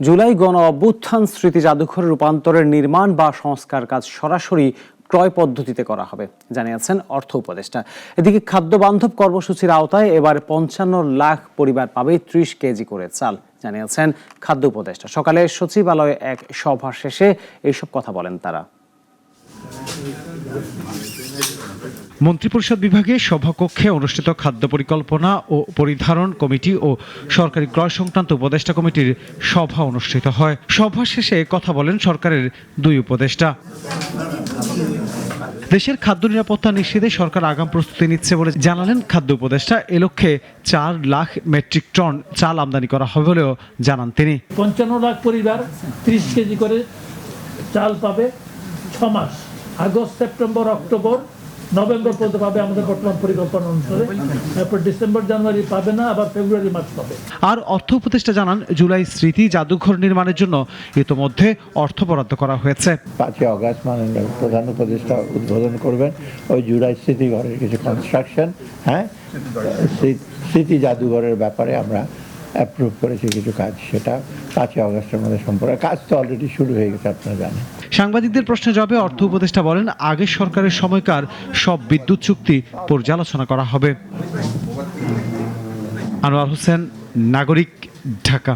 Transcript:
জুলাই গণ অভ্যুত্থান স্মৃতি জাদুঘরের রূপান্তরের নির্মাণ বা সংস্কার কাজ সরাসরি ক্রয় পদ্ধতিতে করা হবে জানিয়েছেন অর্থ উপদেষ্টা। এদিকে খাদ্য বান্ধব কর্মসূচির আওতায় এবার ৫৫ লাখ পরিবার পাবে ৩০ কেজি করে চাল জানিয়েছেন খাদ্য উপদেষ্টা। সকালে সচিবালয়ে এক সভা শেষে এইসব কথা বলেন তারা। মন্ত্রিপরিষদ বিভাগে সভাকক্ষে অনুষ্ঠিত খাদ্য পরিকল্পনা ও পরিধারণ কমিটি ও সরকারি ক্রয় সংক্রান্ত উপদেষ্টা কমিটির সভা অনুষ্ঠিত হয়। সভা শেষে কথা বলেন সরকারের দুই উপদেষ্টা। দেশের খাদ্য নিরাপত্তা নিশ্চিতে সরকার আগাম প্রস্তুতি নিচ্ছে বলে জানালেন খাদ্য উপদেষ্টা। এ লক্ষ্যে ৪ লাখ মেট্রিক টন চাল আমদানি করা হবে বলেও জানান তিনি। ৫৫ লাখ পরিবার ৩০ কেজি করে চাল পাবে ৬ মাস, আগস্ট, সেপ্টেম্বর, অক্টোবর, নভেম্বর পর্যন্ত পাবে আমাদের বর্তমান পরিকল্পনা অনুসারে। তারপর ডিসেম্বর, জানুয়ারি পাবে না, আবার ফেব্রুয়ারি, মার্চ পাবে। আর অর্থ উপদেষ্টা জানান জুলাই স্মৃতি জাদুঘর নির্মাণের জন্য ইতোমধ্যে অর্থ বরাদ্দ করা হয়েছে। ৫ই অগাস্ট মাননীয় প্রধান উপদেষ্টা উদ্বোধন করবেন ওই জুলাই স্মৃতিঘরের কিছু কনস্ট্রাকশন। স্মৃতি জাদুঘরের ব্যাপারে আমরা অ্যাপ্রুভ করেছি কিছু কাজ, সেটা ৫ই অগাস্টের মধ্যে সম্পূর্ণ কাজ তো অলরেডি শুরু হয়ে গেছে, আপনারা জানেন। সাংবাদিকদের প্রশ্নের জবাবে অর্থ উপদেষ্টা বলেন আগের সরকারের সময়কার সব বিদ্যুৎ চুক্তি পর্যালোচনা করা হবে। আনোয়ার হোসেন, নাগরিক, ঢাকা।